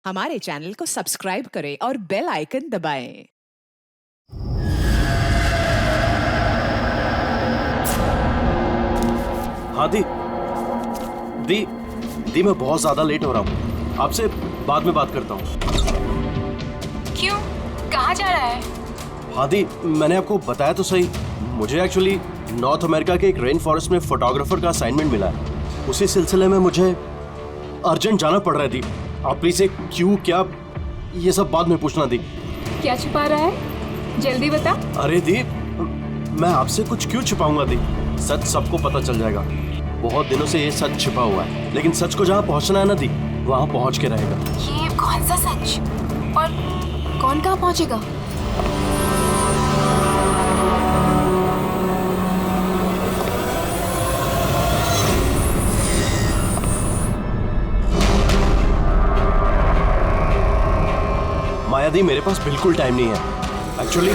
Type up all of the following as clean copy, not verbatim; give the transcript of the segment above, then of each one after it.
हमारे चैनल को सब्सक्राइब करें और बेल आइकन दबाएं। हाँ दी मैं बहुत ज्यादा लेट हो रहा हूँ। आपसे बाद में बात करता हूँ। क्यों? कहाँ जा रहा है? हाँ दी, मैंने आपको बताया तो सही, मुझे एक्चुअली नॉर्थ अमेरिका के एक रेन फॉरेस्ट में फोटोग्राफर का असाइनमेंट मिला है। उसी सिलसिले में मुझे अर्जेंट जाना पड़ रहा है दी। आप प्लीज एक क्यों क्या ये सब बाद में पूछना दी। क्या छुपा रहा है? जल्दी बता। अरे दी, मैं आपसे कुछ क्यों छुपाऊंगा दी, सच सबको पता चल जाएगा। बहुत दिनों से ये सच छिपा हुआ है, लेकिन सच को जहाँ पहुँचना है ना दी, वहाँ पहुँच के रहेगा। ये कौन सा सच? और कौन कहाँ पहुँचेगा? माया दी, मेरे पास बिल्कुल टाइम नहीं है। एक्चुअली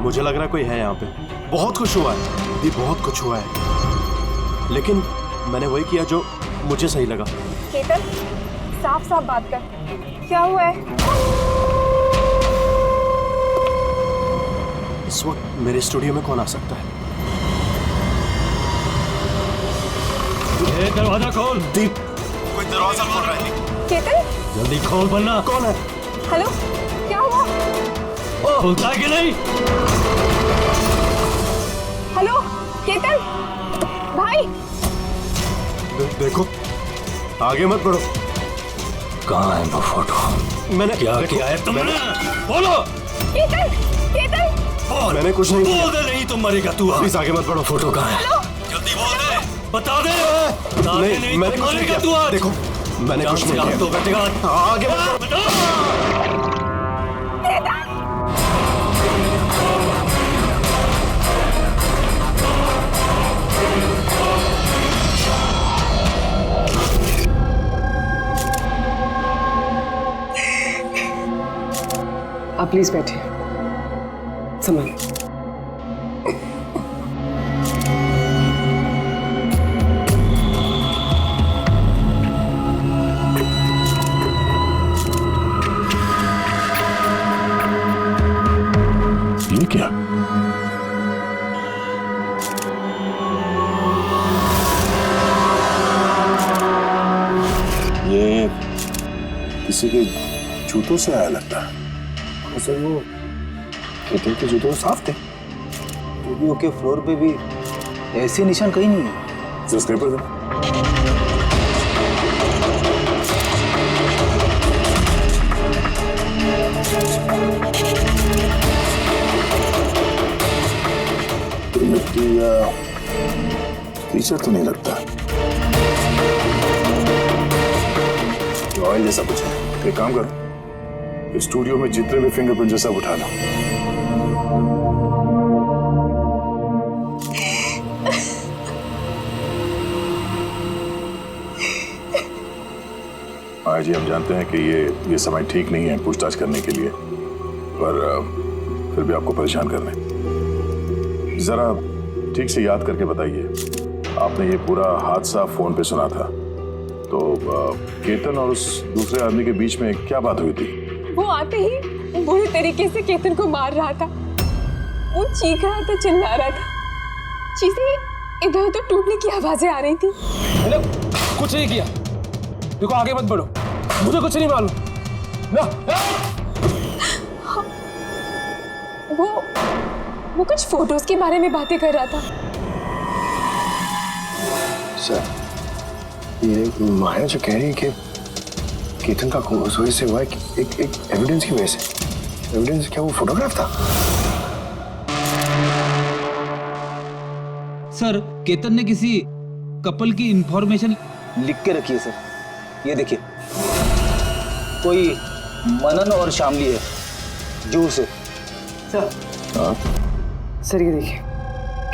मुझे लग रहा है कोई है यहाँ पे। बहुत कुछ हुआ है दी, बहुत कुछ हुआ है, लेकिन मैंने वही किया जो मुझे सही लगा। केतन, साफ साफ बात कर, क्या हुआ है? इस वक्त मेरे स्टूडियो में कौन आ सकता है? ये दरवाजा खोल। दीप, कोई दरवाजा खोल रहा है। केतन, जल्दी खोल वरना। कौन है? हेलो, क्या हुआ? खुलता है कि नहीं? हेलो केतन, भाई। देखो, आगे मत बढ़ो। कहाँ है वो फोटो? मैंने क्या किया है तुमने? बोलो। केतन, केतन, बोल। मैंने कुछ नहीं किया। बोल दे, नहीं तो मरेगा तू। प्लीज आगे मत बढ़ो। फोटो कहाँ है? जल्दी बोल दे, बता दे। नहीं, मैंने कुछ नहीं किया। देखो, मैंने कुछ नहीं किया। तो बैठेगा। आगे मत बढ़ो। आप प्लीज बैठिए। संभालिए। ये क्या? ये किसी के जूतों से आया लगता है। सर वो केतन के जूतों साफ थे। स्टूडियो के फ्लोर पे भी ऐसे निशान कहीं नहीं है। जस्ट पेपर दे। तो मिट्टी या टीचर तो नहीं लगता। ऑयल जैसा कुछ है। एक काम करो, स्टूडियो में जितने भी फिंगरप्रिंट जैसा उठा लो। आज ही हम जानते हैं कि ये समय ठीक नहीं है पूछताछ करने के लिए, पर फिर भी आपको परेशान कर रहे हैं। जरा ठीक से याद करके बताइए, आपने ये पूरा हादसा फोन पे सुना था, तो केतन और उस दूसरे आदमी के बीच में क्या बात हुई थी? वो आते ही बुरी तरीके से केतन को मार रहा था। वो चीख रहा था, चिल्ला रहा था, चीजें इधर उधर टूटने की आवाजें आ रही थी। मैंने कुछ नहीं किया। देखो, आगे मत बढ़ो, मुझे कुछ नहीं मालूम ना। वो कुछ फोटोज के बारे में बातें कर रहा था। सर, ये माया जो कह रही है कि केतन का खून उस वजह से हुआ है, एक एविडेंस की वजह से। एविडेंस क्या? वो फोटोग्राफ था? सर, केतन ने किसी कपल की इंफॉर्मेशन लिख के रखी है सर, ये देखिए। कोई मनन और शामली है, जूर से। सर, सर ये देखिए,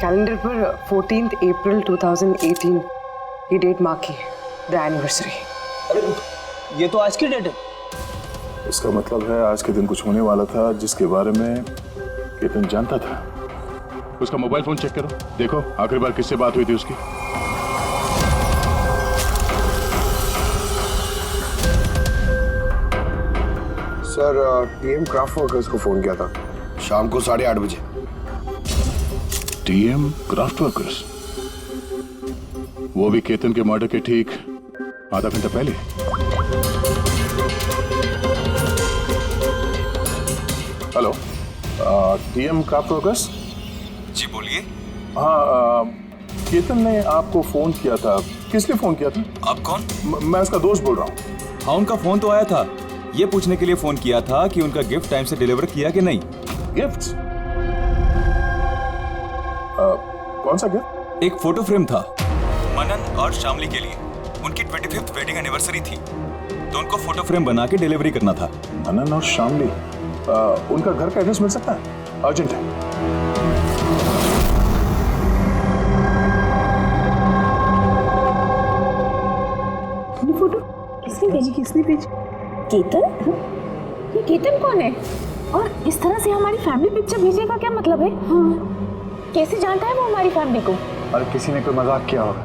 कैलेंडर पर 14 अप्रैल 2018 ये डेट मार्क की, द एनिवर्सरी। अरे ये तो आज की डेट है। इसका मतलब है आज के दिन कुछ होने वाला था जिसके बारे में केतन जानता था। उसका मोबाइल फोन चेक करो, देखो आखिरी बार किससे बात हुई थी उसकी। सर टीएम क्राफ्ट वर्कर्स को फोन किया था शाम को 8:30 बजे। टीएम क्राफ्ट वर्कर्स, वो भी केतन के मर्डर के ठीक आधा घंटा पहले। Hello, TM craft workers. जी बोलिए। हाँ, केतन ने आपको फोन किया था। किस लिए फोन किया था? आप कौन? मैं उसका दोस्त बोल रहा हूँ। हाँ, उनका फोन तो आया था। ये पूछने के लिए फोन किया था कि उनका गिफ्ट टाइम से डिलीवर किया कि नहीं। गिफ्ट? कौन सा गिफ्ट? एक फोटो फ्रेम था मनन और शामली के लिए। उनकी 25th वेडिंग एनिवर्सरी थी, तो उनको फोटो फ्रेम बना के डिलीवरी करना था। मनन और शामली, उनका घर का एड्रेस मिल सकता है? अर्जेंट है। फोटो किसने भेजी? केतन? ये केतन कौन है? और इस तरह से हमारी फैमिली पिक्चर भेजने का क्या मतलब है? हाँ। कैसे जानता है वो हमारी फैमिली को? अरे किसी ने कोई मजाक किया होगा।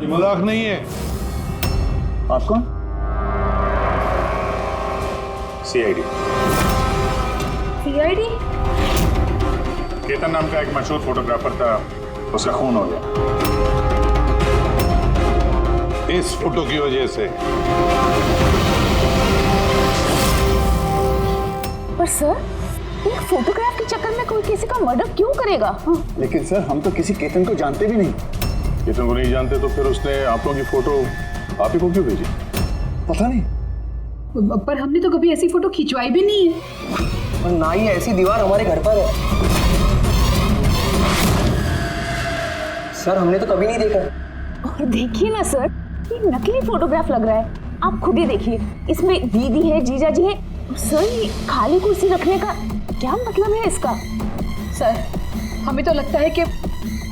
ये मजाक नहीं है। आप कौन? सीआईडी। सीआईडी? केतन नाम का एक मशहूर फोटोग्राफर था, उसका खून हो गया इस फोटो की वजह से। पर सर, एक फोटोग्राफ के चक्कर में कोई किसी का मर्डर क्यों करेगा? लेकिन सर हम तो किसी केतन को जानते भी नहीं। केतन को नहीं जानते तो फिर उसने आप लोगों की फोटो आप ही को क्यों भेजी? पता नहीं। पर हमने तो कभी ऐसी फोटो खिंचवाई भी नहीं है। और ना ही ऐसी दीवार हमारे घर पर है। सर हमने तो कभी नहीं देखा। और देखिए ना सर, ये नकली फोटोग्राफ लग रहा है। आप खुद ही देखिए, इसमें दीदी है, जीजा जी है। सर ये खाली कुर्सी रखने का क्या मतलब है इसका? सर हमें तो लगता है कि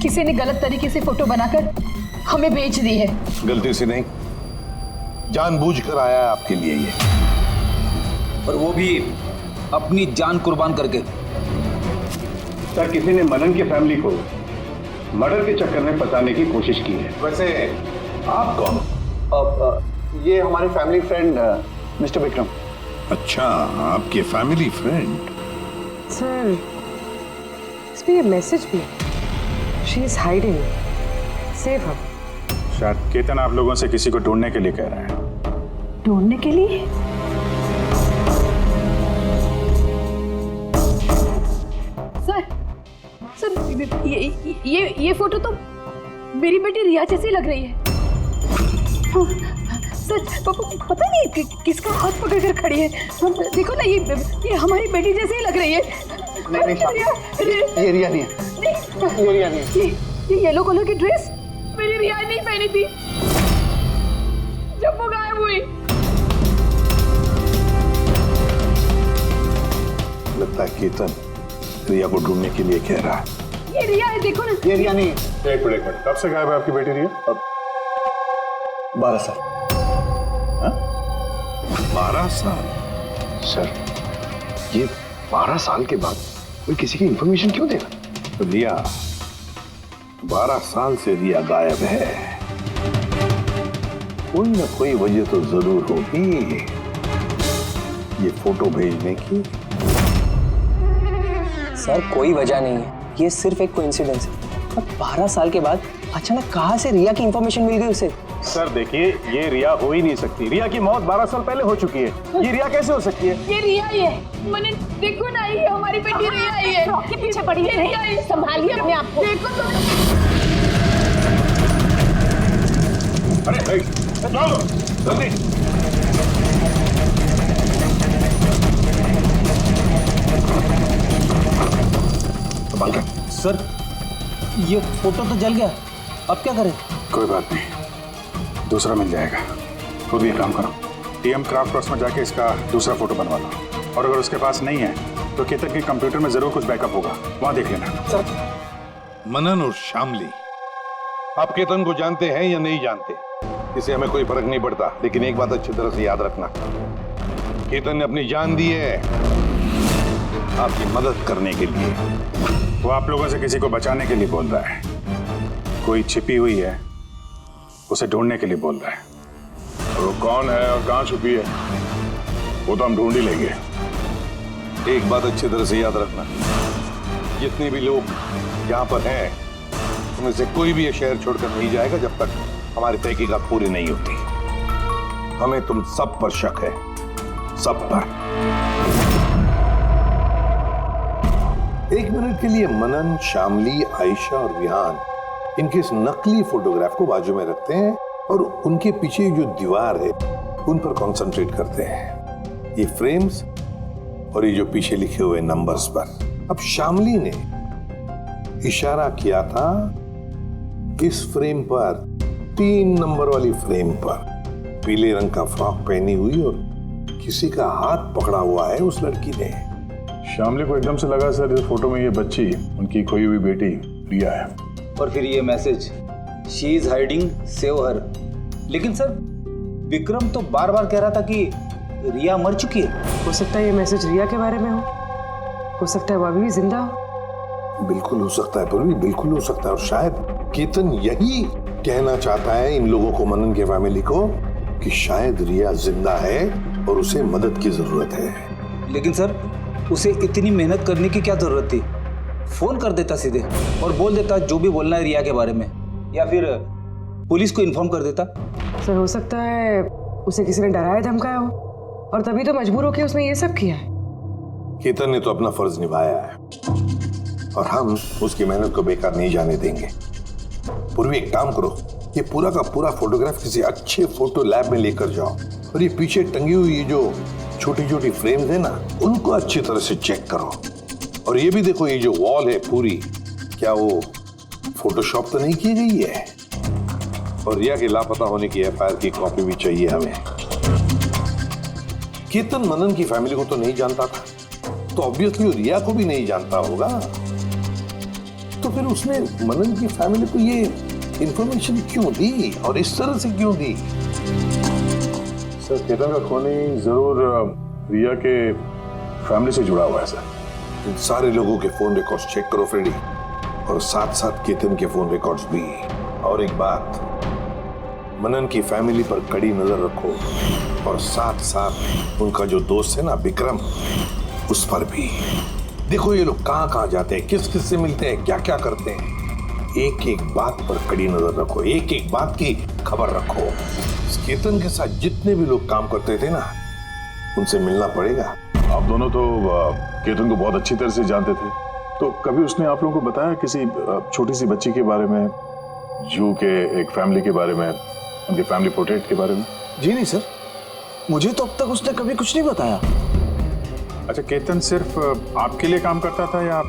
किसी ने गलत तरीके से फोटो बनाकर हमें बेच दी है। गलती से नहीं, जानबूझकर आया है आपके लिए ये। और वो भी अपनी जान कुर्बान करके। सर किसी ने मनन की फैमिली को मर्डर के चक्कर में फंसाने की कोशिश की है। वैसे आप कौन? ये हमारे फैमिली फ्रेंड मिस्टर विक्रम। अच्छा, आपके फैमिली फ्रेंड। सर इस पे ये मैसेज भी है। She is hiding, save her. शायद केतन आप लोगों से किसी को ढूंढने के लिए कह रहा है। ढूंढने के लिए? सर ये फोटो तो मेरी बेटी रिया जैसी लग रही है। हाँ, सर पता नहीं किसका हाथ पकड़ कर खड़ी है। देखो ना, ये हमारी बेटी जैसी ही लग रही है। नहीं, ये रिया नहीं है। ये रिया नहीं है। ये येलो कलर की ड्रेस मेरी रिया नहीं पहनी थी जब वो गायब हुई। लगता है केतन रिया को ढूंढने के लिए कह रहा है। ये रिया है, देखो ना। ये रिया नहीं है। एक मिनट, कब से गायब है आपकी बेटी रिया? 12 साल। 12 साल? सर ये 12 साल के बाद कोई किसी की इंफॉर्मेशन क्यों देगा? रिया 12 साल से रिया गायब है। कोई ना कोई वजह तो जरूर होगी ये फोटो भेजने की। सर कोई वजह नहीं है, ये सिर्फ एक कोइंसिडेंस है। और 12 साल के बाद अचानक कहाँ से रिया की इंफॉर्मेशन मिल गई उसे? सर देखिए, ये रिया हो ही नहीं सकती। रिया की मौत 12 साल पहले हो चुकी है। ये रिया कैसे हो सकती है? ये रिया ही है। मैंने देखो ना, ये हमारी बेटी रिया ही है। के पीछे पड़ी है रिया ही। संभालिए अपने आप को। देखो तो। अरे चलो जल्दी। सर ये फोटो तो जल गया, अब क्या करें? कोई बात नहीं, दूसरा मिल जाएगा। खुद ये काम करो, टीएम क्राफ्ट वर्क्स में जाके इसका दूसरा फोटो बनवा लो। और अगर उसके पास नहीं है तो केतन के कंप्यूटर में जरूर कुछ बैकअप होगा, वहां देख लेना। सर मनन और शामली, आप केतन को जानते हैं या नहीं जानते, इससे हमें कोई फर्क नहीं पड़ता। लेकिन एक बात अच्छी तरह से याद रखना, केतन ने अपनी जान दी है आपकी मदद करने के लिए। वो आप लोगों से किसी को बचाने के लिए बोल रहा है। कोई छिपी हुई है, उसे ढूंढने के लिए बोल रहा है। और वो कौन है और कहां छुपी है? वो तो हम ढूंढ ही लेंगे। एक बात अच्छी तरह से याद रखना, जितने भी लोग यहाँ पर हैं उनमें से कोई भी ये शहर छोड़कर नहीं जाएगा जब तक हमारी तहकीकात पूरी नहीं होती। हमें तुम सब पर शक है, सब पर। एक मिनट के लिए मनन, शामली, आयशा और विहान इनके इस नकली फोटोग्राफ को बाजू में रखते हैं और उनके पीछे जो दीवार है उन पर कंसंट्रेट करते हैं, ये फ्रेम्स और ये जो पीछे लिखे हुए नंबर्स पर। अब शामली ने इशारा किया था इस फ्रेम पर, 3 नंबर वाली फ्रेम पर, पीले रंग का फ्रॉक पहनी हुई और किसी का हाथ पकड़ा हुआ है उस लड़की ने। शामली को एकदम से लगा सर इस फोटो में ये बच्ची उनकी खोई हुई बेटी रिया है। और फिर ये message, she is hiding, save her. लेकिन सर विक्रम तो बार बार कह रहा था कि रिया मर चुकी है। हो सकता है ये मैसेज रिया के बारे में हो सकता है वो अभी भी जिंदा हो। बिल्कुल हो सकता है पूर्वी, बिल्कुल हो सकता है। और शायद केतन यही कहना चाहता है इन लोगों को, मनन के फैमिली को, कि शायद रिया जिंदा है और उसे मदद की जरूरत है। लेकिन सर उसे इतनी मेहनत करने की क्या जरूरत थी? फोन कर देता सीधे और बोल देता जो भी बोलना है रिया के बारे में, या फिर पुलिस को इन्फॉर्म कर देता। सर हो सकता है उसे किसी ने डराया धमकाया हो और तभी तो मजबूर होकर उसने ये सब किया है। केतन ने तो अपना फर्ज निभाया है और हम उसकी मेहनत को बेकार नहीं जाने देंगे। पूर्वी एक काम करो, ये पूरा का पूरा फोटोग्राफ किसी अच्छे फोटो लैब में लेकर जाओ और ये पीछे टंगी हुई ये जो छोटी छोटी फ्रेम्स है ना, उनको अच्छी तरह से चेक करो। और ये भी देखो ये जो वॉल है पूरी, क्या वो फोटोशॉप तो नहीं की गई है? और रिया के लापता होने की एफआईआर की कॉपी भी चाहिए हमें। केतन मनन की फैमिली को तो नहीं जानता था, तो ऑब्वियसली रिया को भी नहीं जानता होगा। तो फिर उसने मनन की फैमिली को ये इंफॉर्मेशन क्यों दी और इस तरह से क्यों दी? सर केतन का खूनी जरूर रिया के फैमिली से जुड़ा हुआ है सर। इन सारे लोगों के फोन रिकॉर्ड्स चेक करो फ्रेडी, और साथ साथ केतन के फोन रिकॉर्ड्स भी। और एक बात, मनन की फैमिली पर कड़ी नजर रखो और साथ साथ उनका जो दोस्त है ना विक्रम, उस पर भी देखो ये लोग कहां कहां जाते हैं, किस किस से मिलते हैं, क्या क्या करते हैं। एक एक बात पर कड़ी नजर रखो, एक एक बात की खबर रखो। केतन के साथ जितने भी लोग काम करते थे ना, उनसे मिलना पड़ेगा। आप दोनों तो केतन को बहुत अच्छी तरह से जानते थे, तो कभी उसने आप लोगों को बताया किसी छोटी सी बच्ची के बारे में, जू के एक फैमिली के बारे में, उनके फैमिली पोर्ट्रेट के बारे में? जी नहीं सर, मुझे तो अब तक उसने कभी कुछ नहीं बताया। अच्छा, केतन सिर्फ आपके लिए काम करता था या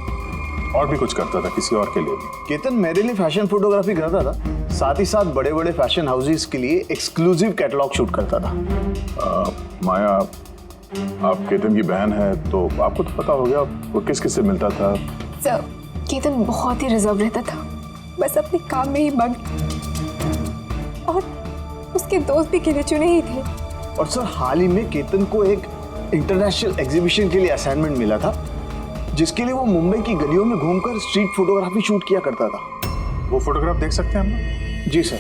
और भी कुछ करता था किसी और के लिए? केतन मेरे लिए फैशन फोटोग्राफी करता था, साथ ही साथ बड़े बड़े फैशन हाउसेस के लिए एक्सक्लूसिव कैटलॉग शूट करता था। माया, आप केतन की बहन है तो आपको तो पता हो गया वो किस किस से मिलता था। सर केतन बहुत ही रिजर्व रहता था, बस अपने काम में ही मग्न, और उसके दोस्त भी गिने चुने ही थे। और सर हाल ही में केतन को एक इंटरनेशनल एग्जीबिशन के लिए असाइनमेंट मिला था, जिसके लिए वो मुंबई की गलियों में घूमकर स्ट्रीट फोटोग्राफी शूट किया करता था। वो फोटोग्राफ देख सकते हैं हम? जी सर।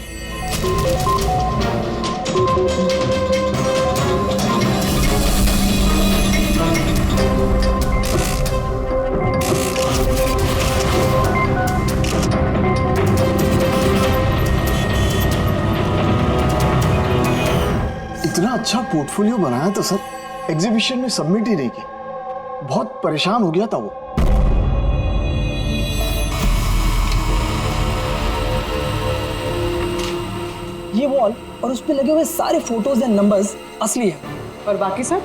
इतना अच्छा पोर्टफोलियो बनाया था सर, एग्जीबिशन में सबमिट ही नहीं की। बहुत परेशान हो गया था वो। ये वॉल और उस पे लगे हुए सारे फोटोज एंड नंबर्स असली है। और बाकी सब?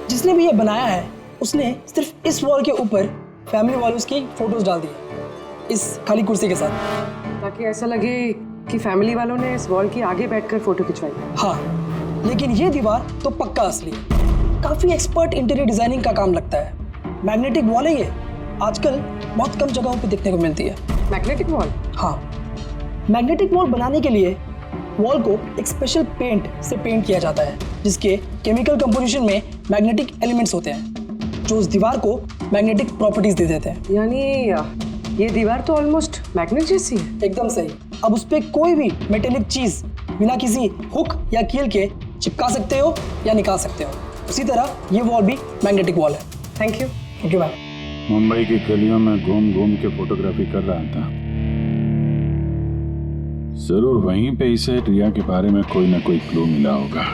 जिसने भी ये बनाया है उसने सिर्फ इस वॉल के ऊपर फैमिली वालों की फोटोज डाल दी इस खाली कुर्सी के साथ, ताकि ऐसा लगे कि फैमिली वालों ने इस वॉल के आगे बैठकर फोटो खिंचवाई। हाँ, लेकिन ये दीवार तो पक्का असली है। काफी एक्सपर्ट इंटीरियर डिजाइनिंग का काम लगता है। मैग्नेटिक वॉल है ये, आजकल बहुत कम जगहों पे देखने को मिलती है। Magnetic wall? हाँ, मैग्नेटिक वॉल बनाने के लिए वॉल को एक स्पेशल पेंट से पेंट किया जाता है, जिसके केमिकल कंपोजिशन में मैग्नेटिक एलिमेंट्स होते हैं जो उस दीवार को मैग्नेटिक प्रॉपर्टीज दे देते हैं। यानी ये दीवार तो ऑलमोस्ट मैग्नेट जैसी है। एकदम सही। अब उस पे कोई भी मेटेलिक चीज बिना किसी हुक या कील के चिपका सकते हो या निकाल सकते हो। उसी तरह ये वॉल भी मैग्नेटिक वॉल है। Thank you. Okay bye. Mumbai की गलियों में घूम घूम के फोटोग्राफी कर रहा था। जरूर वहीं पे इसे रिया के बारे में कोई ना कोई क्लू मिला होगा,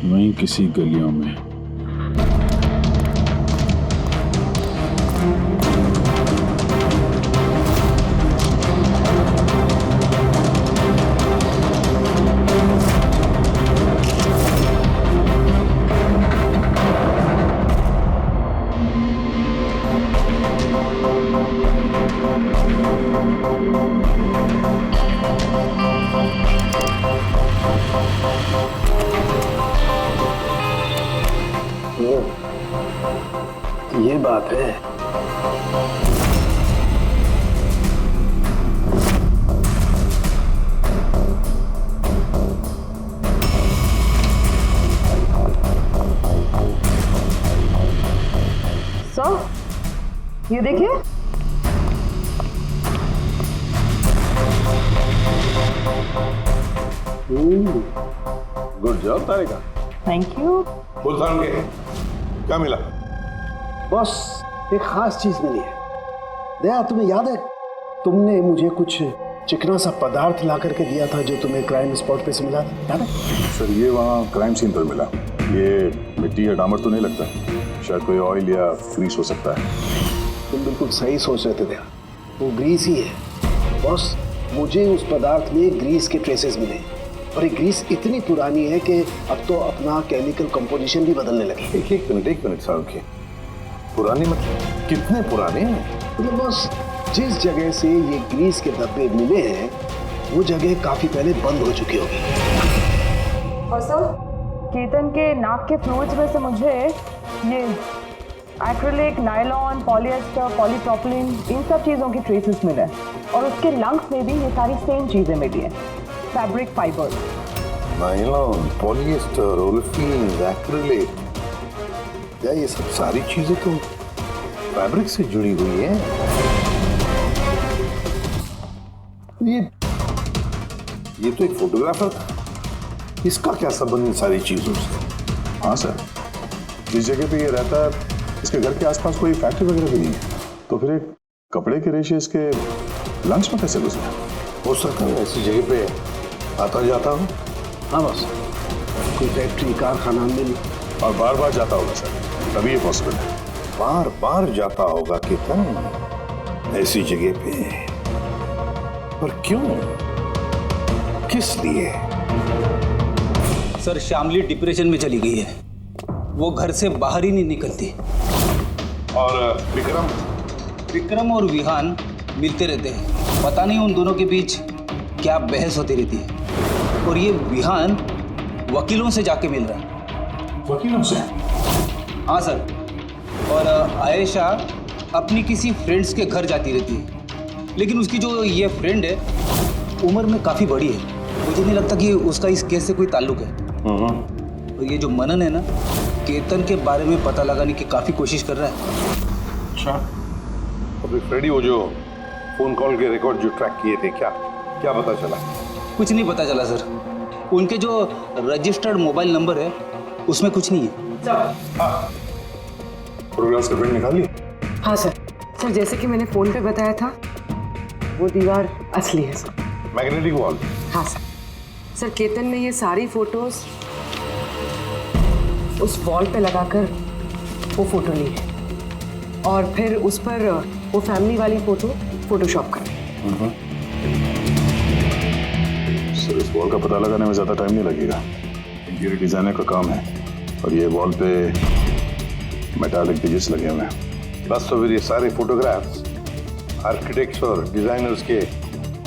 वहीं किसी गलियों में। ये बात है। ये देखिए, good job Tarika. Thank you. बोल सामने क्या मिला? बॉस, एक खास चीज मिली है। दया, तुम्हें याद है तुमने मुझे कुछ चिकना सा पदार्थ ला करके दिया था जो तुम्हें क्राइम स्पॉट पे से मिला था, याद है? सर, ये वहाँ क्राइम सीन पर मिला। ये मिट्टी या डामर तो नहीं लगता, शायद कोई ऑयल या ग्रीस हो सकता है। तुम बिल्कुल सही सोच रहे थे दया, वो ग्रीस ही है। बॉस, मुझे उस पदार्थ में ग्रीस के ट्रेसेस मिले और ये ग्रीस इतनी पुरानी है कि अब तो अपना केमिकल कंपोजिशन भी बदलने लगी। एक मिनट साहब की पुरानी मतलब कितने पुराने हैं? मतलब बॉस, जिस जगह से ये ग्रीस के धब्बे मिले हैं वो जगह काफी पहले बंद हो चुकी होगी। और सर, केतन के नाक के फ्लूइड्स में से मुझे ये एक्रिलिक, नायलॉन, पॉलिएस्टर, पॉलीप्रोपिलीन, इन सब चीज़ों की ट्रेसेस मिले और उसके लंग्स में भी ये सारी सेम चीज़ें मिली हैं, fabric fibres. Nylon, polyester, olefin, acrylic, क्या ये सब सारी चीजें तो फैब्रिक से जुड़ी हुई हैं? ये तो एक फोटोग्राफर था, इसका क्या संबंध इन सारी चीजों से? हाँ सर, जिस जगह पे ये रहता है इसके घर के आसपास कोई फैक्ट्री वगैरह भी नहीं है, तो फिर एक कपड़े के रेशे इसके लंच में कैसे घुस गए? हो सकता है ऐसी जगह पे आता जाता हो। हाँ बस, कोई फैक्ट्री, कारखाना मिली और बार बार जाता होगा सर, तभी ये पॉसिबल है। बार बार जाता होगा केतन ऐसी जगह पे, पर क्यों, किस लिए? सर, श्यामली डिप्रेशन में चली गई है, वो घर से बाहर ही नहीं निकलती। और विक्रम और विहान मिलते रहते हैं, पता नहीं उन दोनों के बीच क्या बहस होती रहती है। और ये विहान वकीलों से जाके मिल रहा है। वकीलों से? हाँ सर, और आयशा अपनी किसी फ्रेंड्स के घर जाती रहती है, लेकिन उसकी जो ये फ्रेंड है उम्र में काफ़ी बड़ी है, मुझे नहीं लगता कि उसका इस केस से कोई ताल्लुक है। और ये जो मनन है ना, केतन के बारे में पता लगाने की काफ़ी कोशिश कर रहा है। अच्छा, अभी फ्रेडी वो जो फोन कॉल के रिकॉर्ड जो ट्रैक किए थे, क्या पता चला? कुछ नहीं पता चला सर, उनके जो रजिस्टर्ड मोबाइल नंबर है उसमें कुछ नहीं है। फोटोग्राफ्स का प्रिंट निकाल लिया? हाँ सर। सर, जैसे कि मैंने फोन पे बताया था, वो दीवार असली है सर, मैग्नेटिक वॉल। हाँ सर। सर, केतन ने ये सारी फोटोज उस वॉल पे लगाकर वो फोटो ली है और फिर उस पर वो फैमिली वाली फोटो फोटोशॉप कर। सर, इस वॉल का पता लगाने में ज्यादा टाइम नहीं लगेगा, इंटीरियर डिजाइनर का काम है और ये वॉल पे मेटालिक डिजिट्स लगे हुए हैं। बस तो फिर ये सारे फोटोग्राफ्स आर्किटेक्ट्स और डिजाइनर्स के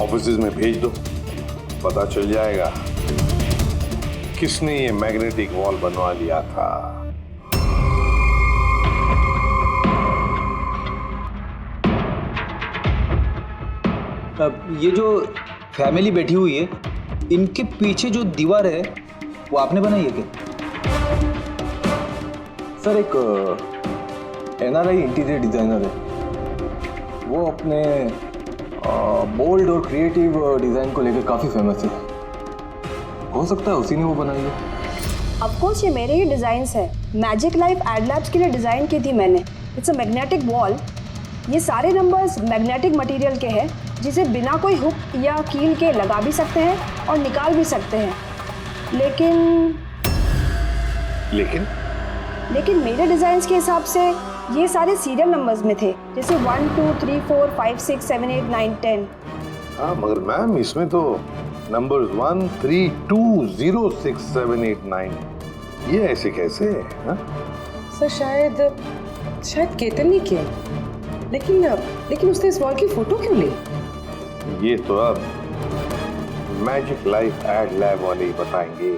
ऑफिसेज में भेज दो, पता चल जाएगा किसने ये मैग्नेटिक वॉल बनवा लिया था। अब ये जो फैमिली बैठी हुई है, इनके पीछे जो दीवार है वो आपने बनाई है क्या? सर, एक एनआरआई इंटीरियर डिजाइनर है, वो अपने बोल्ड और क्रिएटिव डिजाइन को लेकर काफी फेमस है। हो सकता है उसी ने वो बनाई है। ऑफ कोर्स ये मेरे ही डिज़ाइंस है। मैजिक लाइफ एड लैब्स के लिए डिज़ाइन की थी मैंने। It's a magnetic wall. ये सारे नंबर्स मैग्नेटिक मटेरियल के हैं जिसे बिना कोई हुक या कील के लगा भी सकते हैं और निकाल भी सकते हैं। लेकिन मेरे डिज़ाइंस के हिसाब से ये सारे सीरियल नंबर्स में थे, जैसे 1 2 3 4 5 6 7 8 9 10। हाँ मगर मैम इसमें तो नंबर्स 1 3 2 0 6 7 8 9 ये ऐसे कैसे? हाँ? सर शायद केतन ने किया, लेकिन उसने इस वॉल की फोटो क्यों ली? ये तो अब मैजिक लाइफ एड लैब वाले ही बताएंगे।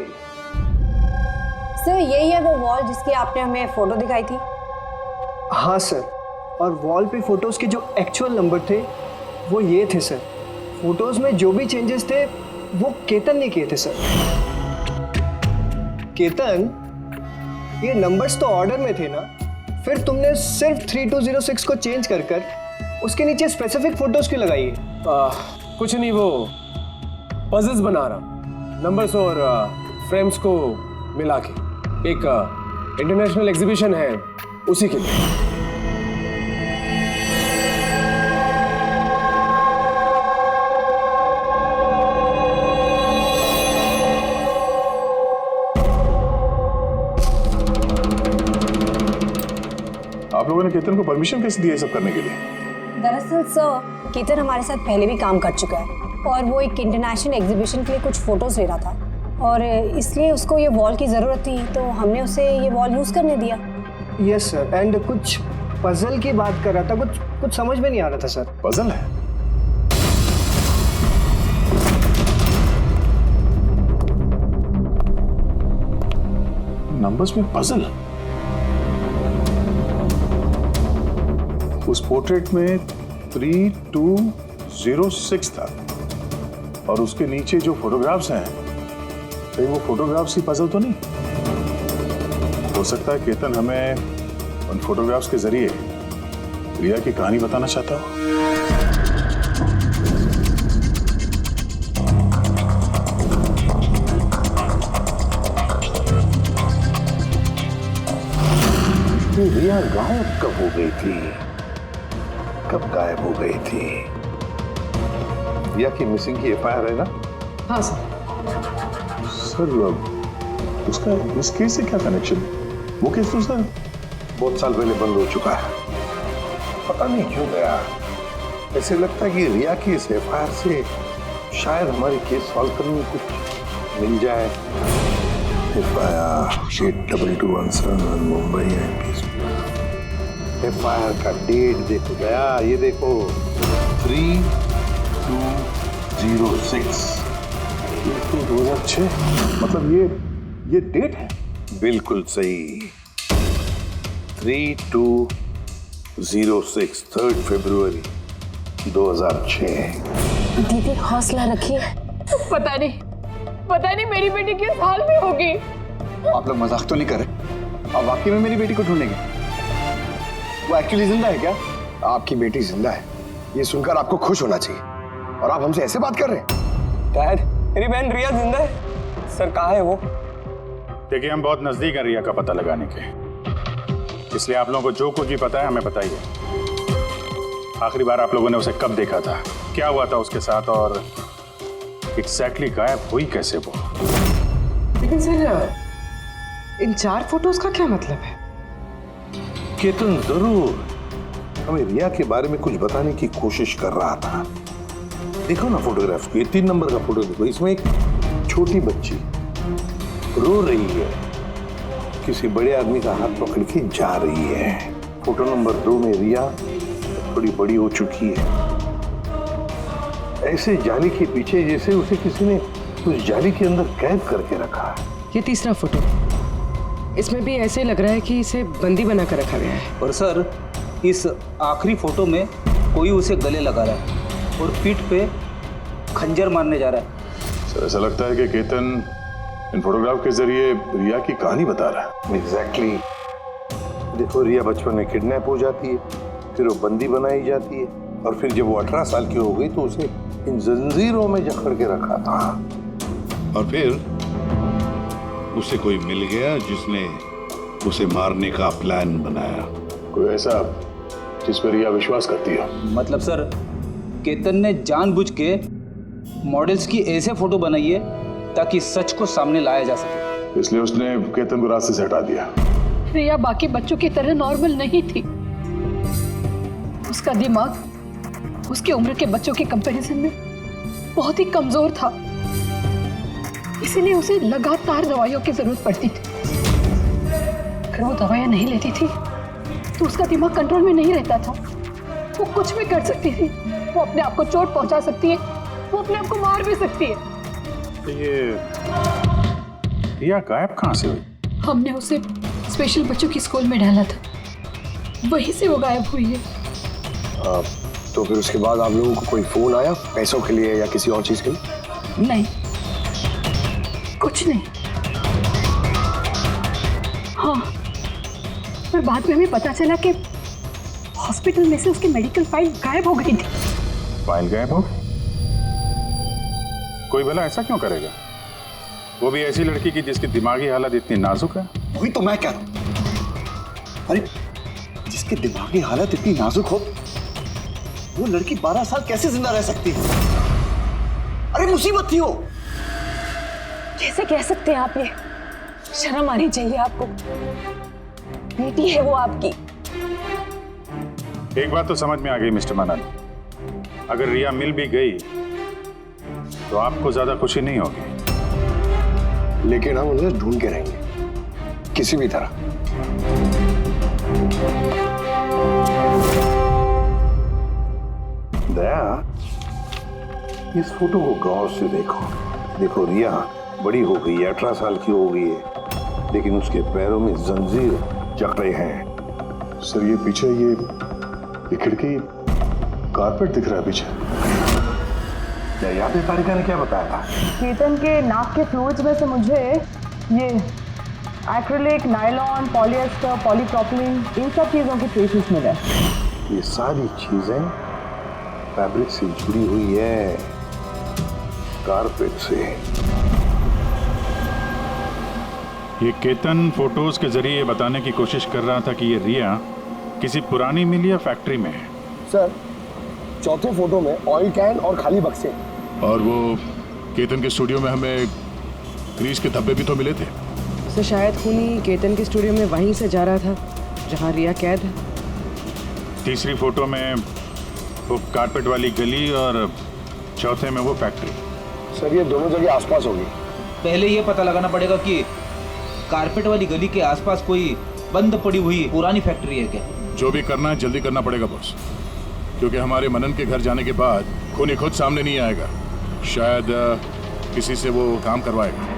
सर यही है वो वॉल जिसकी आपने हमें फोटो दिखाई थी? हाँ सर, और वॉल पे फोटोज के जो एक्चुअल नंबर थे वो ये थे सर। फोटोज में जो भी चेंजेस थे वो केतन ने किए थे सर। केतन, ये नंबर्स तो ऑर्डर में थे ना, फिर तुमने सिर्फ 3206 को चेंज कर उसके नीचे स्पेसिफिक फोटोज क्यों लगाई है? कुछ नहीं, वो पजल्स बना रहा, नंबर्स और फ्रेम्स को मिला के एक इंटरनेशनल एग्जीबिशन है उसी के लिए। आप लोगों ने केतन को परमिशन कैसे दी है सब करने के लिए? दरअसल सर केतन हमारे साथ पहले भी काम कर चुका है और वो एक इंटरनेशनल एग्जीबिशन के लिए कुछ फोटोज ले रहा था और इसलिए उसको ये वॉल की ज़रूरत थी, तो हमने उसे ये वॉल यूज़ करने दिया। यस सर, एंड कुछ पजल की बात कर रहा था, कुछ समझ में नहीं आ रहा था सर। पजल है? नंबर्स में पजल? उस पोर्ट्रेट में 3206 था और उसके नीचे जो फोटोग्राफ्स हैं, कहीं वो फोटोग्राफ्स ही पजल तो नहीं? हो सकता है केतन हमें उन फोटोग्राफ्स के जरिए रिया की कहानी बताना चाहता हो। रिया गायब कब हो गई थी? कब गायब हो गई थी? रिया की मिसिंग की एफआईआर है ना? हाँ सर। सर उसका इस केस से क्या कनेक्शन? वो केस तो सर बहुत साल पहले बंद हो चुका है, पता नहीं क्यों गया। ऐसे लगता है कि रिया की इस एफआईआर से शायद हमारी केस सॉल्व करने में कुछ मिल जाए। एफआईआर 8221 मुंबई एफआईआर का डेट देखो गया, ये देखो 3206 2006, मतलब ये डेट है? बिल्कुल सही, 3206 3 फरवरी 2006। दीदी हौसला रखिए। पता नहीं मेरी बेटी किस हाल में होगी। आप लोग मजाक तो नहीं कर रहे? आप वाकई में मेरी बेटी को ढूंढेंगे? वो एक्चुअली जिंदा है क्या? आपकी बेटी जिंदा है, ये सुनकर आपको खुश होना चाहिए, और आप हमसे ऐसे बात कर रहे हैं? डैड, मेरी बहन रिया जिंदा है। सर कहाँ है वो? देखिए हम बहुत नजदीक हैं रिया का पता लगाने के, इसलिए आप लोगों को जो कुछ भी पता है हमें बताइए। आखिरी बार आप लोगों ने उसे कब देखा था, क्या हुआ था उसके साथ, और एग्जैक्टली गायब हुई कैसे वो? लेकिन सर इन 4 फोटोज का क्या मतलब है? केतन जरूर हमें रिया के बारे में कुछ बताने की कोशिश कर रहा था। देखो ना फोटोग्राफ, ये 3 नंबर का फोटो देखो, इसमें एक छोटी बच्ची रो रही है, किसी बड़े आदमी का हाथ पकड़ के जा रही है। फोटो नंबर 2 में रिया थोड़ी बड़ी हो चुकी है, ऐसे जाली के पीछे जैसे उसे किसी ने उस जाली के अंदर कैद करके रखा है। ये तीसरा फोटो, इसमें भी ऐसे लग रहा है कि इसे बंदी बना कर रखा गया है। और सर इस आखिरी फोटो में कोई उसे गले लगा रहा है और पीठ पे खंजर मारने जा रहा है। सर ऐसा लगता है कि केतन इन फोटोग्राफ के जरिए रिया की कहानी बता रहा है। एग्जैक्टली। देखो रिया बचपन में किडनैप हो जाती है, फिर वो बंदी बनाई जाती है, और फिर जब वो 18 साल की हो गई तो उसे इन जंजीरों में जकड़ के रखा था, और फिर उसे कोई मिल गया जिसने उसे मारने का प्लान बनाया। कोई ऐसा जिस पर रिया विश्वास करती है? मतलब सर, केतन ने जानबूझ के मॉडल्स की ऐसे फोटो बनाई है ताकि सच को सामने लाया जा सके। इसलिए उसने केतन को रास्ते से हटा दिया। रिया बाकी बच्चों की तरह नॉर्मल नहीं थी। उसका दिमाग उसकी उम्र के बच्चों के कंपैरिजन में बहुत ही कमजोर था, इसीलिए उसे लगातार दवाइयों की जरूरत पड़ती थी। अगर वो दवाइयां नहीं लेती थी तो उसका दिमाग कंट्रोल में नहीं रहता था। वो कुछ भी कर सकती थी, वो अपने आप को चोट पहुंचा सकती है, वो अपने आप को मार भी सकती है। तो ये रिया गायब कहाँ से हुई? हमने उसे स्पेशल बच्चों की स्कूल में डाला था, वहीं से वो गायब हुई है। तो फिर उसके बाद आप लोगों को कोई फोन आया पैसों के लिए या किसी और चीज के लिए? नहीं, कुछ नहीं। हाँ, पर बाद में हमें पता चला कि हॉस्पिटल में से उसकी मेडिकल फाइल गायब हो गई थी। फाइल गायब हो? कोई भला ऐसा क्यों करेगा? वो भी ऐसी लड़की की जिसकी दिमागी हालत इतनी नाजुक है। वही तो मैं कह रहा हूं। अरे जिसकी दिमागी हालत इतनी नाजुक हो, वो लड़की 12 साल कैसे जिंदा रह सकती है? अरे मुसीबत थी वो। कैसे कह सकते हैं आप ये? शर्म आनी चाहिए आपको। बेटी है वो आपकी। एक बात तो समझ में आ गई मिस्टर मनन, अगर रिया मिल भी गई तो आपको ज्यादा खुशी नहीं होगी। लेकिन हम उन्हें ढूंढ के रहेंगे किसी भी तरह। दया, इस फोटो को गौर से देखो। देखो, रिया बड़ी हो गई है, 18 साल की हो गई है, लेकिन उसके पैरों में जंजीर जकड़े हैं। सर ये पीछे ये खिड़की कारपेट दिख रहा है पीछे। क्या याद है तारिका ने क्या बताया था? केतन के नाक के फ्लूइड्स में से मुझे ये एक्रिलिक, नायलॉन, पॉलिएस्टर, पॉलीप्रोपिलीन, इन सब चीज़ों के ट्रेसेस मिले। ये सारी चीजें फैब्रिक से जुड़ी हुई है, कारपेट से। ये केतन फोटोज के जरिए बताने की कोशिश कर रहा था कि ये रिया किसी पुरानी मिल या फैक्ट्री में है। सर, चौथे फोटो में ऑयल कैन और खाली बक्से। और वो केतन के स्टूडियो में हमें ग्रीस के धब्बे भी तो मिले थे। तो शायद खूनी केतन के स्टूडियो में वहीं से जा रहा था जहां रिया कैद है। तीसरी फोटो में वो कारपेट वाली गली और चौथे में वो फैक्ट्री। सर ये दोनों जगह आसपास होगी। पहले ये पता लगाना पड़ेगा कि कारपेट वाली गली के आसपास कोई बंद पड़ी हुई पुरानी फैक्ट्री है क्या? जो भी करना है जल्दी करना पड़ेगा बॉस, क्योंकि हमारे मनन के घर जाने के बाद खूनी खुद सामने नहीं आएगा। शायद किसी से वो काम करवाएगा।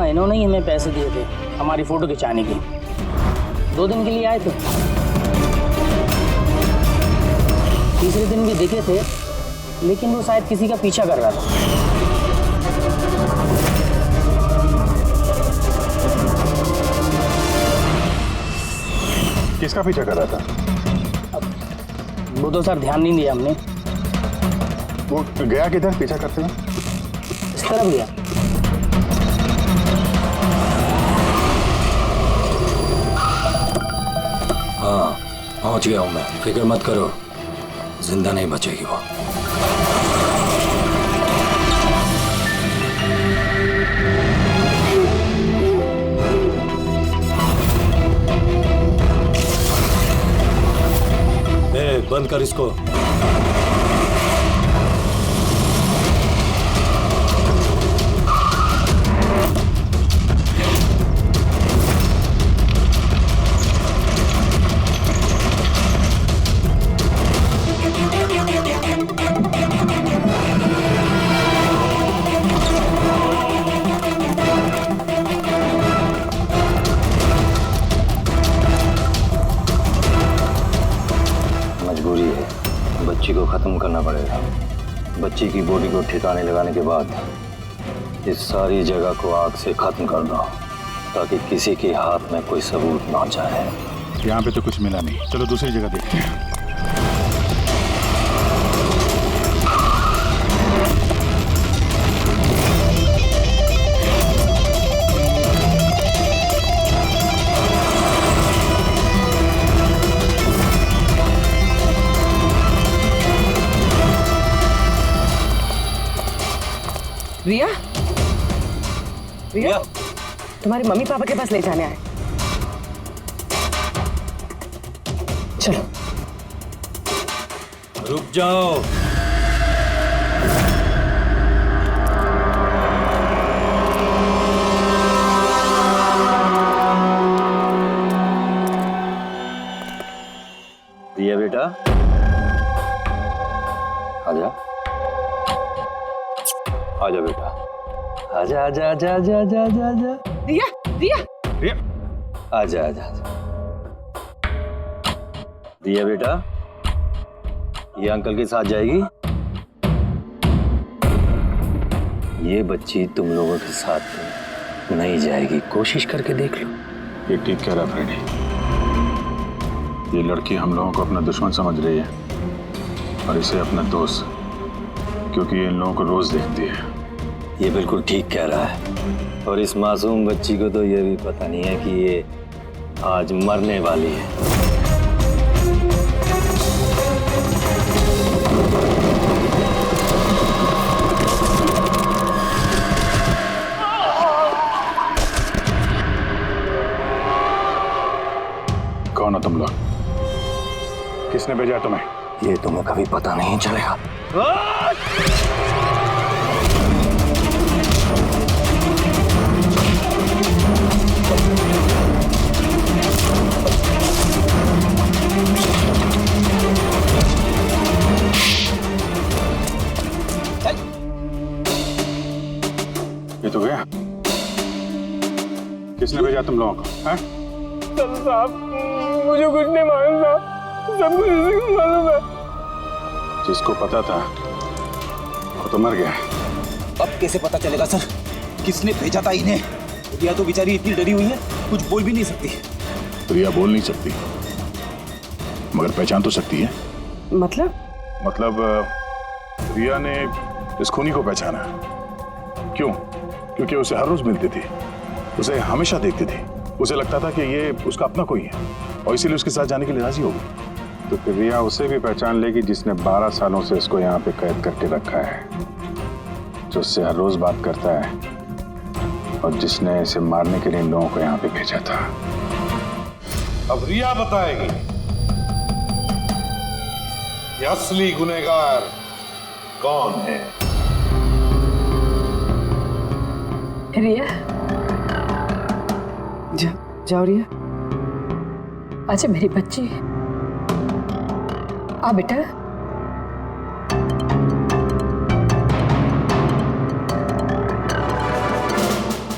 इन्होंने ही हमें पैसे दिए थे हमारी फोटो खिंचाने के। 2 दिन के लिए आए थे, तीसरे दिन भी दिखे थे, लेकिन वो शायद किसी का पीछा कर रहा था। किसका पीछा कर रहा था? वो तो सर ध्यान नहीं दिया हमने। वो गया किधर पीछा करते हुए? इस तरफ गया। हाँ, पहुंच गया हूं मैं, फिक्र मत करो, जिंदा नहीं बचेगी वो। बंद कर इसको। मजबूरी है, बच्ची को खत्म करना पड़ेगा। बच्ची की बॉडी को ठिकाने लगाने के बाद इस सारी जगह को आग से खत्म कर दो, ताकि किसी के हाथ में कोई सबूत ना जाए। यहाँ पे तो कुछ मिला नहीं, चलो दूसरी जगह देखते हैं। रिया, रिया, तुम्हारे मम्मी पापा के पास ले जाने आए। चलो। रुक जाओ। रिया बेटा, आजा, आजा बेटा, आजा आजा आजा आजा आजा आजा आजा। रिया, रिया, रिया, आजा आजा आजा। रिया बेटा, ये अंकल के साथ जाएगी। ये बच्ची तुम लोगों के साथ नहीं जाएगी, कोशिश करके देख लो। ये ठीक कह रहा फ्रेडी। ये लड़की हम लोगों को अपना दुश्मन समझ रही है और इसे अपना दोस्त, क्योंकि ये इन लोगों को रोज देखती है। ये बिल्कुल ठीक कह रहा है। और इस मासूम बच्ची को तो ये भी पता नहीं है कि ये आज मरने वाली है। कौन हो तुम लोग? किसने भेजा तुम्हें? ये तुम्हें कभी पता नहीं चलेगा। ये तो गया। किसने भेजा तुम लोगों को? हैं? साहब, मुझे कुछ नहीं मालूम साहब, सब कुछ इसी को मालूम है। जिसको पता था वो तो मर गया। अब कैसे पता चलेगा सर किसने भेजा था इन्हें? रिया तो बेचारी इतनी डरी हुई है, कुछ बोल भी नहीं सकती। रिया बोल नहीं सकती, मगर पहचान तो सकती है। मतलब रिया ने इस खूनी को पहचाना। क्यों? क्योंकि उसे हर रोज मिलती थी, उसे हमेशा देखती थी, उसे लगता था कि ये उसका अपना कोई है और इसीलिए उसके साथ जाने के लिए राजी हो गई। तो फिर रिया उसे भी पहचान लेगी जिसने 12 सालों से इसको यहाँ पे कैद करके रखा है, जो उससे हर रोज बात करता है और जिसने इसे मारने के लिए इन लोगों को यहाँ पे भेजा था। अब रिया बताएगी कि असली गुनहगार कौन है। रिया, जाओ रिया। अच्छा मेरी बच्ची, आ बेटा।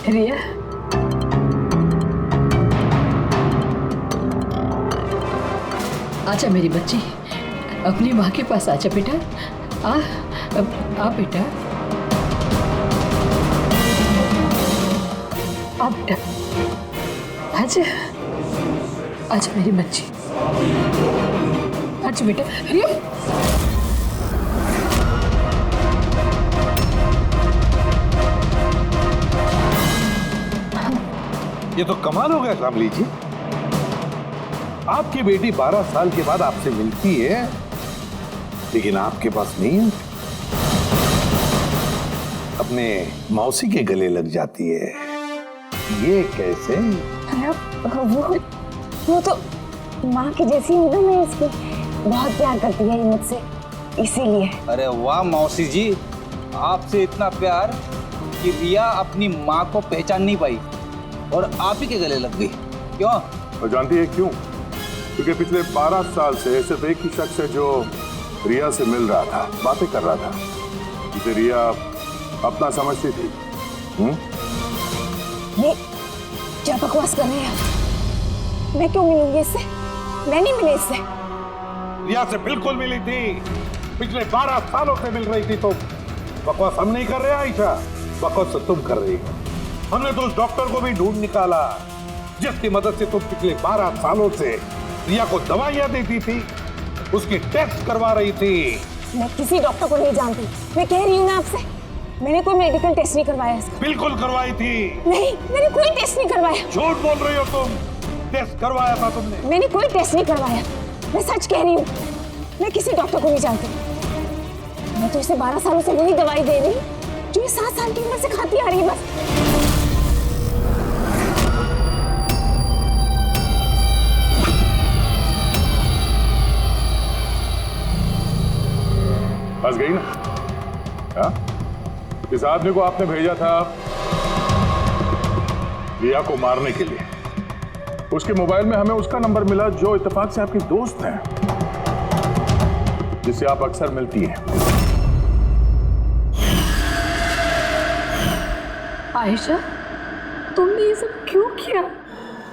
रिया, आजा मेरी बच्ची, अपनी माँ के पास आजा बेटा। आ बेटा, आ बेटा, आजा, आजा मेरी बच्ची, आजा बेटा। रिया, ये तो कमाल हो गया शामली जी, आपकी बेटी 12 साल के बाद आपसे मिलती है लेकिन आपके पास नहीं है, अपने मौसी के गले लग जाती है। ये कैसे? वो तो माँ की जैसी हूँ ना मैं इसकी, बहुत प्यार करती है ये मुझसे, इसीलिए। अरे वाह मौसी जी, आपसे इतना प्यार कि रिया अपनी माँ को पहचान नहीं पाई और आप ही के गले लग गई। क्यों? और जानती है क्यों? क्योंकि पिछले 12 साल से सिर्फ एक ही शख्स है जो रिया से मिल रहा था, बातें कर रहा था, जिसे रिया अपना समझती थी। ये क्या बकवास कर रहे हैं? मैं क्यों मिलूंगी इससे? मैं नहीं मिली इससे। रिया से बिल्कुल मिली थी, पिछले 12 सालों से मिल रही थी। तो बकवास हम नहीं कर रहे आयशा, बकवास तो तुम कर रही हो। हमने तो उस डॉक्टर को भी ढूंढ निकाला जिसकी मदद से तुम पिछले 12 सालों से रिया को दवाइयां देती थी, उसकी टेस्ट करवा रही थी। मैं किसी डॉक्टर को नहीं जानती, मैं कह रही हूँ ना आपसे, मैंने कोई मेडिकल टेस्ट नहीं करवाया इसका। बिल्कुल करवाई थी। नहीं, मैंने कोई टेस्ट नहीं करवाया। झूठ बोल रही हो तुम, टेस्ट करवाया था तुमने। मैंने कोई टेस्ट नहीं करवाया, मैं सच कह रही हूँ। मैं किसी डॉक्टर को नहीं जानती, मैं तो इसे 12 सालों से वही दवाई दे रही हूँ जो ये 7 साल की उम्र से खाती आ रही है बस। फंस गई ना? हाँ? इस आदमी को आपने भेजा था रिया को मारने के लिए। उसके मोबाइल में हमें उसका नंबर मिला जो इत्तेफाक से आपकी दोस्त है, जिससे आप अक्सर मिलती हैं। आयशा, तुमने ये सब क्यों किया?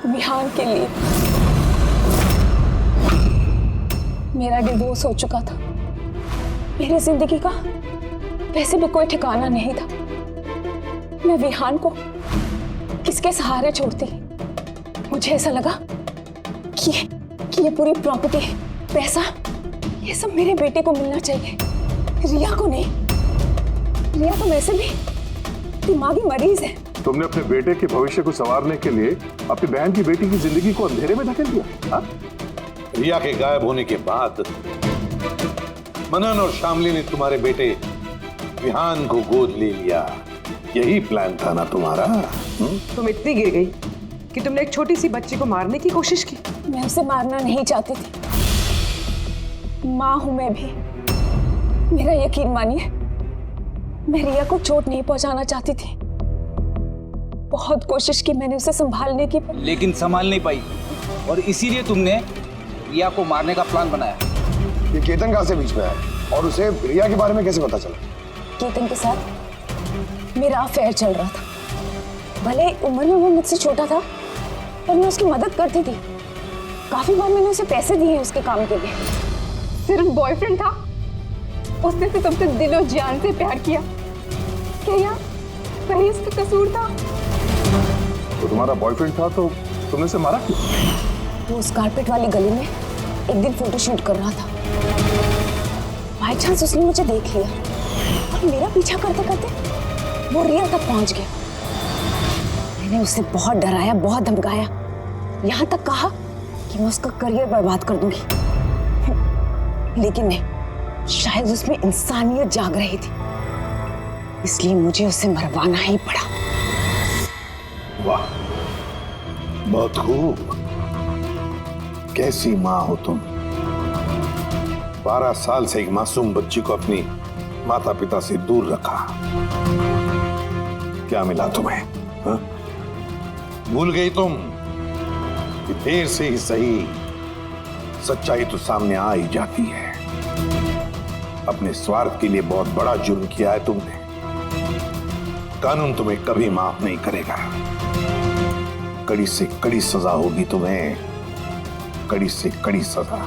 विहान के लिए। मेरा डिवोर्स हो चुका था, मेरी जिंदगी का वैसे भी कोई ठिकाना नहीं था। मैं विहान को किसके सहारे छोड़ती? मुझे ऐसा लगा कि ये पूरी प्रॉपर्टी, पैसा, ये सब मेरे बेटे को मिलना चाहिए, रिया को नहीं। रिया तो वैसे भी दिमागी मरीज है। तुमने अपने बेटे के भविष्य को संवारने के लिए अपनी बहन की बेटी की जिंदगी को अंधेरे में धकेल दिया। रिया के गायब होने के बाद मनन और शामली ने तुम्हारे बेटे विहान को गोद ले लिया। यही प्लान था ना तुम्हारा? तुम इतनी गिर गई कि तुमने एक छोटी सी बच्ची को मारने की कोशिश की। मैं उसे मारना नहीं चाहती थी, माँ हूं मैं भी। मेरा यकीन मानिए, मैं रिया को चोट नहीं पहुंचाना चाहती थी। बहुत कोशिश की मैंने उसे संभालने की, लेकिन संभाल नहीं पाई और इसीलिए तुमने रिया को मारने का प्लान बनाया। ये केतन कहाँ से बीच में आया और उसे रिया के बारे में कैसे पता चला? केतन के साथ मेरा अफेयर चल रहा था। भले उम्र में वो मुझसे छोटा था, पर मैं उसकी मदद करती थी। काफी बार मैंने उसे पैसे दिए उसके काम के लिए। सिर्फ बॉयफ्रेंड था, उसने तो तुमसे दिलो जान से प्यार किया। क्या वही उसका कसूर था? तो तुम्हारा बॉयफ्रेंड था तो तुमने उसे मारा क्यों? वो उस कारपेट वाली गली में एक दिन फोटोशूट कर रहा था। बाई चांस उसने मुझे देख लिया और मेरा पीछा करते करते वो रिया तक पहुंच गया। मैंने उसे बहुत डराया, बहुत धमकाया, यहाँ तक कहा कि मैं उसका करियर बर्बाद कर दूंगी। लेकिन नहीं, शायद उसमें इंसानियत जाग रही थी, इसलिए मुझे उसे मरवाना ही पड़ा। वाह, बहुत खूब। कैसी माँ हो तुम? 12 साल से एक मासूम बच्ची को अपनी माता पिता से दूर रखा। क्या मिला तुम्हें? हा? भूल गई तुम कि देर से ही सही सच्चाई तो सामने आ ही जाती है। अपने स्वार्थ के लिए बहुत बड़ा जुर्म किया है तुमने। कानून तुम्हें कभी माफ नहीं करेगा। कड़ी से कड़ी सजा होगी तुम्हें, कड़ी से कड़ी सजा।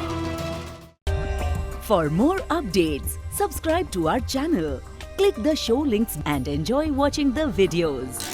For more updates, subscribe to our channel, click the show links and enjoy watching the videos.